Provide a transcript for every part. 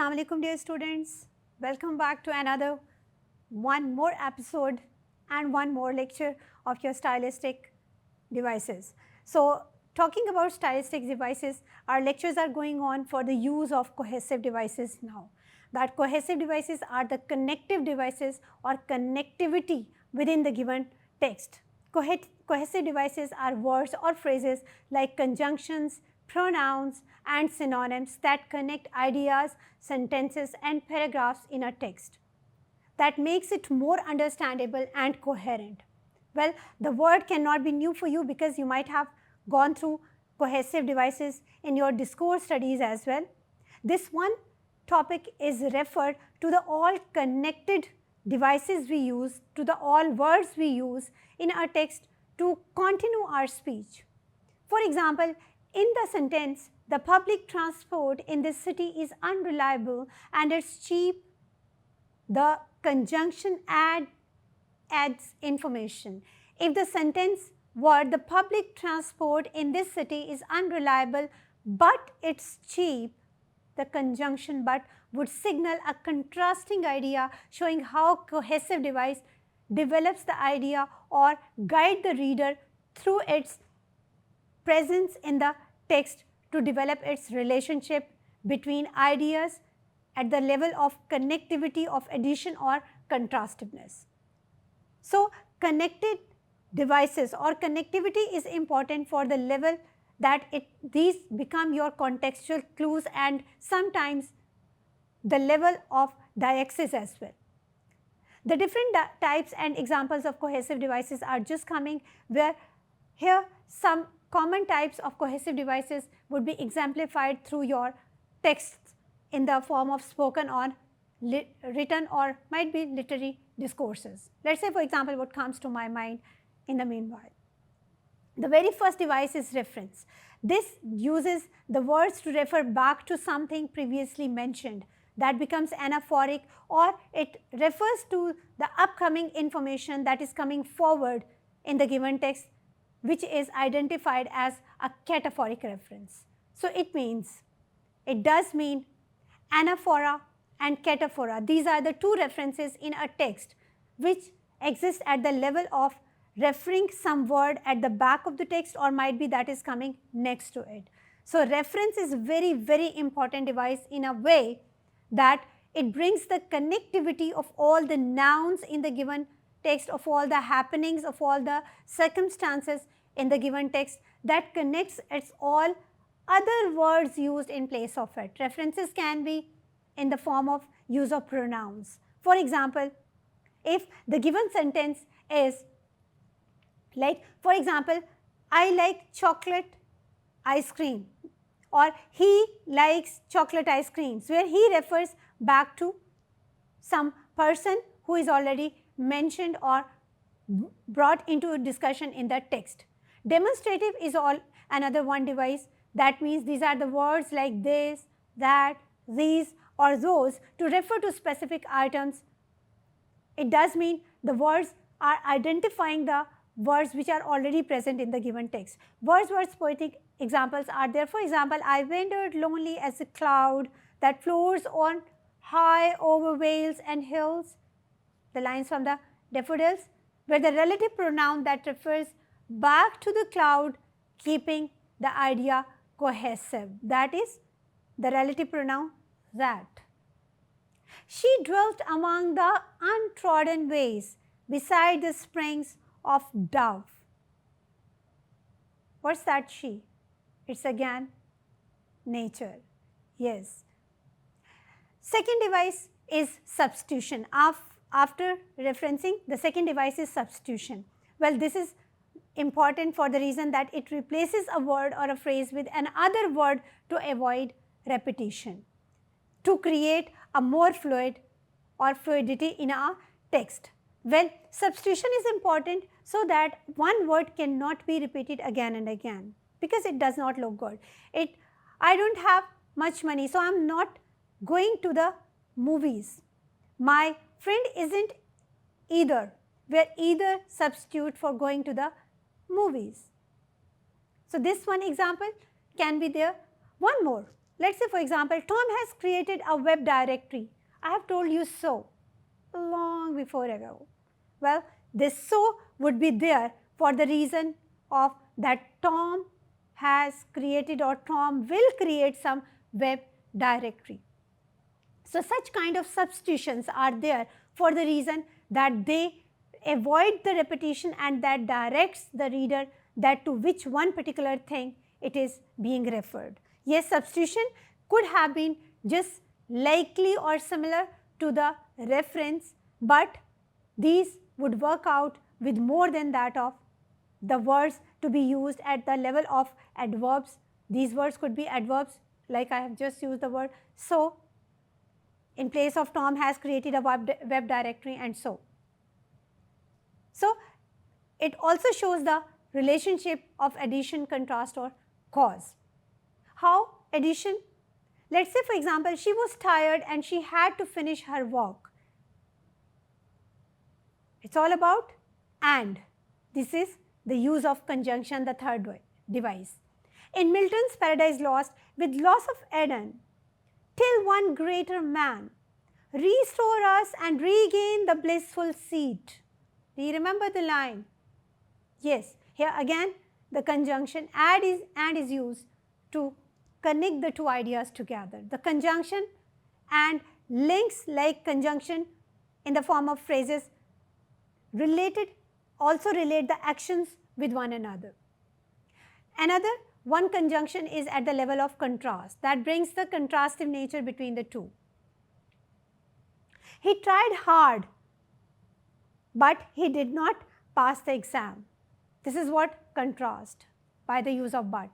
Assalamu alaikum dear students. Welcome back to another one more episode and one more lecture of your stylistic devices. So talking about stylistic devices, our lectures are going on for the use of cohesive devices now. That cohesive devices are the connective devices or connectivity within the given text. Cohesive devices are words or phrases like conjunctions, pronouns and synonyms that connect ideas, sentences and paragraphs in a text. That makes it more understandable and coherent. Well, the word cannot be new for you because you might have gone through cohesive devices in your discourse studies as well. This one topic is referred to the all connected devices we use, to the all words we use in our text to continue our speech. For example, in the sentence, the public transport in this city is unreliable and it's cheap, the conjunction adds information. If the sentence were the public transport in this city is unreliable but it's cheap, the conjunction but would signal a contrasting idea showing how cohesive device develops the idea or guide the reader through its presence in the text to develop its relationship between ideas at the level of connectivity of addition or contrastiveness. So connected devices or connectivity is important for the level that these become your contextual clues and sometimes the level of deixis as well. The different types and examples of cohesive devices are just coming, where here some common types of cohesive devices would be exemplified through your texts in the form of spoken or written or might be literary discourses. Let's say for example what comes to my mind in the meanwhile. The very first device is reference. This uses the words to refer back to something previously mentioned. That becomes anaphoric, or it refers to the upcoming information that is coming forward in the given text, which is identified as a cataphoric reference. So it does mean anaphora and cataphora. These are the two references in a text which exist at the level of referring some word at the back of the text or might be that is coming next to it. So reference is very important device in a way that it brings the connectivity of all the nouns in the given text, of all the happenings, of all the circumstances in the given text that connects its all other words used in place of it. References can be in the form of use of pronouns. For example, if the given sentence is like, for example, I like chocolate ice cream, or he likes chocolate ice creams, where he refers back to some person who is already mentioned or brought into discussion in the text. Demonstrative is all another one device. That means these are the words like this, that, these or those to refer to specific items. It does mean the words are identifying the words which are already present in the given text. Wordsworth's poetic examples are there. For example, I wandered lonely as a cloud that floats on high over vales and hills. The lines from the daffodils, where the relative pronoun that refers back to the cloud, keeping the idea cohesive. That is the relative pronoun that. She dwelt among the untrodden ways beside the springs of dove. What's that she? It's again nature. Yes. Second device is substitution. After referencing, the second device is substitution. Well, this is important for the reason that it replaces a word or a phrase with another word to avoid repetition, to create a more fluid or fluidity in a text. Well, substitution is important so that one word cannot be repeated again and again because it does not look good. I don't have much money, so I'm not going to the movies. My friend isn't either. We're either substitute for going to the movies. So this one example can be there. One more. Let's say, for example, Tom has created a web directory. I have told you so long before ago. Well, this so would be there for the reason of that Tom has created or Tom will create some web directory. So such kind of substitutions are there for the reason that they avoid the repetition and that directs the reader that to which one particular thing it is being referred. Yes, substitution could have been just likely or similar to the reference, but these would work out with more than that of the words to be used at the level of adverbs. These words could be adverbs, like I have just used the word so. In place of Tom has created a web directory and so. So, it also shows the relationship of addition, contrast or cause. How addition? Let's say, for example, she was tired and she had to finish her work. It's all about and. This is the use of conjunction, the third device. In Milton's Paradise Lost, with loss of Eden, till one greater man restore us and regain the blissful seat. Do you remember the line? Yes, here again the conjunction and is used to connect the two ideas together. The conjunction and links like conjunction in the form of phrases also relate the actions with one another. One conjunction is at the level of contrast that brings the contrastive nature between the two. He tried hard, but he did not pass the exam. This is what contrast by the use of but.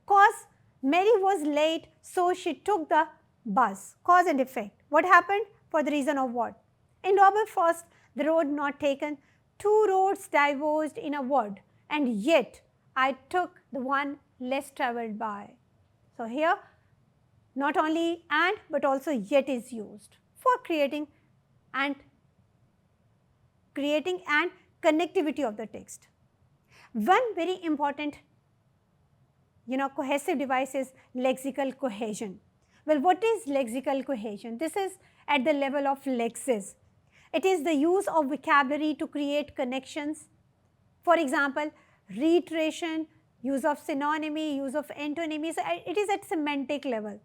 Cause, Mary was late, so she took the bus. Cause and effect. What happened? For the reason of what? In Robert Frost, the road not taken, two roads diverged in a wood, and yet I took the one less travelled by. So here not only and but also yet is used for creating and connectivity of the text. One very important cohesive device is lexical cohesion. Well, what is lexical cohesion? This is at the level of lexis. It is the use of vocabulary to create connections. For example, reiteration, use of synonymy, use of antonymy. So it is at semantic level.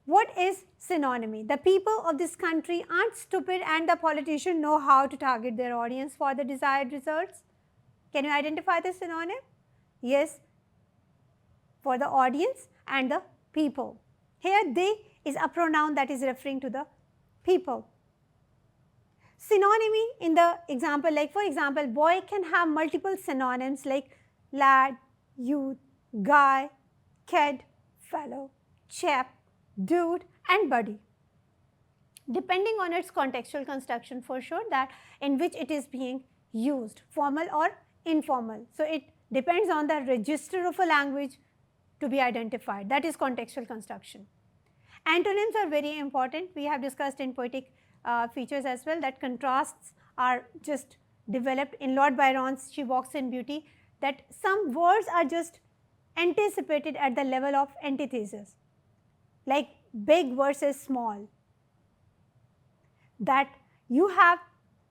What is synonymy? The people of this country aren't stupid and the politicians know how to target their audience for the desired results. Can you identify the synonym? Yes, for the audience and the people. Here they is a pronoun that is referring to the people. Synonymy in the example, like for example, boy can have multiple synonyms like lad, youth, guy, kid, fellow, chap, dude and buddy, depending on its contextual construction for sure, that in which it is being used, formal or informal. So it depends on the register of a language to be identified, that is contextual construction. Antonyms are very important. We have discussed in poetic features as well that contrasts are just developed in Lord Byron's She Walks in Beauty, that some words are just anticipated at the level of antithesis, like big versus small, that you have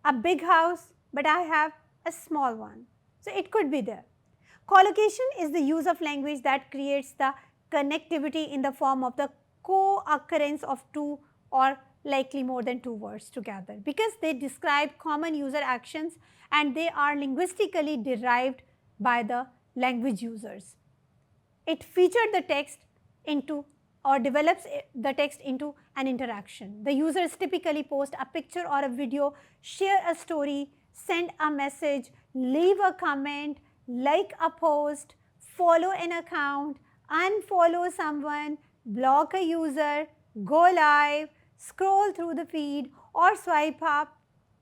a big house but I have a small one. So it could be there. Collocation is the use of language that creates the connectivity in the form of the co-occurrence of two or likely more than two words together, because they describe common user actions and they are linguistically derived by the language users. It featured the text into or develops the text into an interaction. The users typically post a picture or a video, share a story, send a message, leave a comment, like a post, follow an account, unfollow someone, block a user, go live, scroll through the feed or swipe up.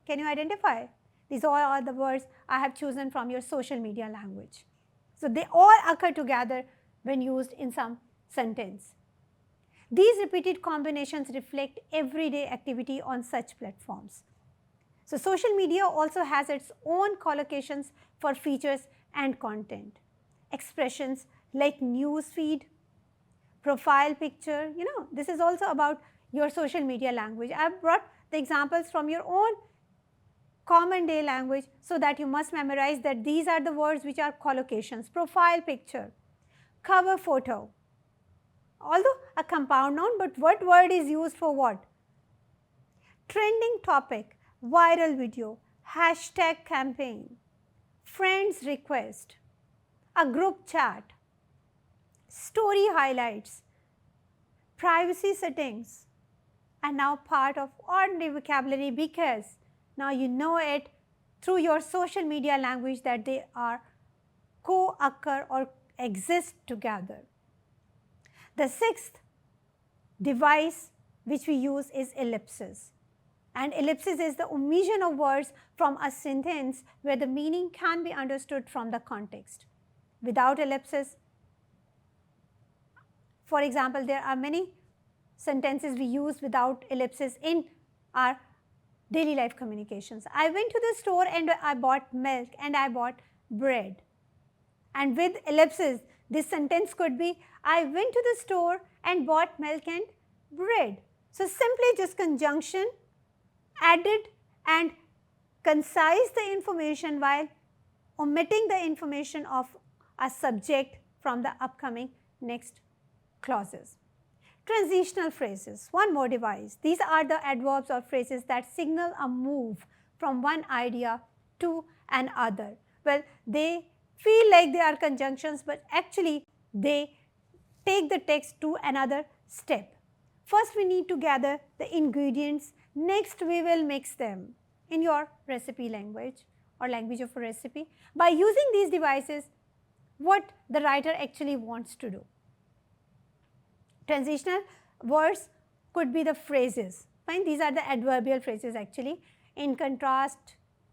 Can you identify? These all are the words I have chosen from your social media language. So they all occur together when used in some sentence. These repeated combinations reflect everyday activity on such platforms. So social media also has its own collocations for features and content. Expressions like news feed, profile picture, this is also about your social media language. I have brought the examples from your own common day language so that you must memorize that these are the words which are collocations. Profile picture, cover photo, although a compound noun, but what word is used for what? Trending topic, viral video, hashtag campaign, friends request, a group chat, story highlights, privacy settings, and now part of ordinary vocabulary because now you know it through your social media language that they are co-occur or exist together. The sixth device which we use is ellipsis. And ellipsis is the omission of words from a sentence where the meaning can be understood from the context. Without ellipsis, for example, there are many sentences we use without ellipsis in our daily life communications. I went to the store and I bought milk and I bought bread. And with ellipsis, this sentence could be, I went to the store and bought milk and bread. So simply just conjunction, added and concise the information while omitting the information of a subject from the upcoming next clauses. Transitional phrases, one more device. These are the adverbs or phrases that signal a move from one idea to another. Well, they feel like they are conjunctions, but actually they take the text to another step. First, we need to gather the ingredients. Next, we will mix them in your recipe language or language of a recipe. By using these devices, what the writer actually wants to do. Transitional words could be the phrases. Fine, these are the adverbial phrases actually. In contrast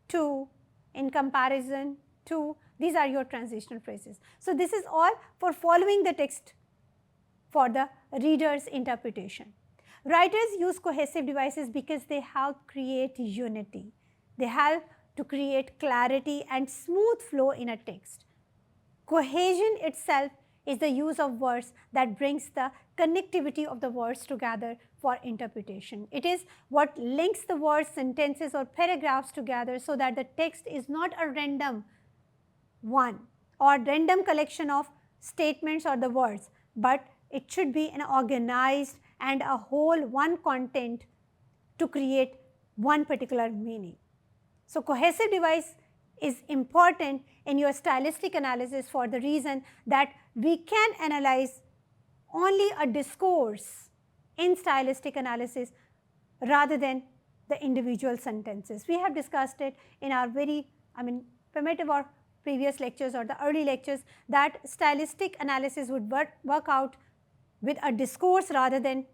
to, in comparison to, these are your transitional phrases. So this is all for following the text for the reader's interpretation. Writers use cohesive devices because they help create unity. They help to create clarity and smooth flow in a text. Cohesion itself is the use of words that brings the connectivity of the words together for interpretation. It is what links the words, sentences or paragraphs together so that the text is not a random one or random collection of statements or the words, but it should be an organized and a whole one content to create one particular meaning. So cohesive device is important in your stylistic analysis for the reason that we can analyze only a discourse in stylistic analysis rather than the individual sentences. We have discussed it in our very, primitive or previous lectures or the early lectures that stylistic analysis would work out with a discourse rather than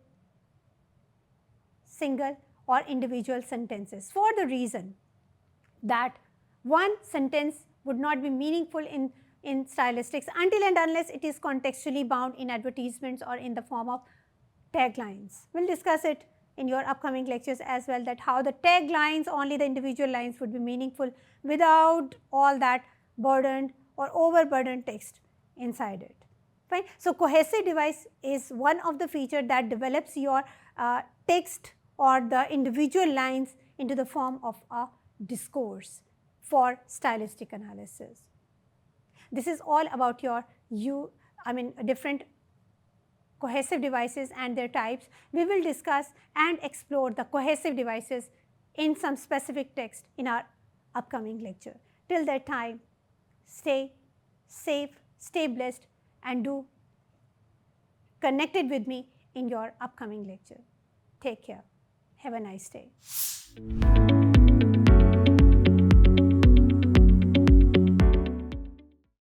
single or individual sentences for the reason that one sentence would not be meaningful in stylistics until and unless it is contextually bound in advertisements or in the form of taglines. We'll discuss it in your upcoming lectures as well, that how the taglines, only the individual lines would be meaningful without all that burdened or overburdened text inside it. Fine. So cohesive device is one of the features that develops your text or the individual lines into the form of a discourse for stylistic analysis. This is all about your different cohesive devices and their types. We will discuss and explore the cohesive devices in some specific text in our upcoming lecture. Till that time, stay safe, stay blessed, and do connected with me in your upcoming lecture. Take care. Have a nice day.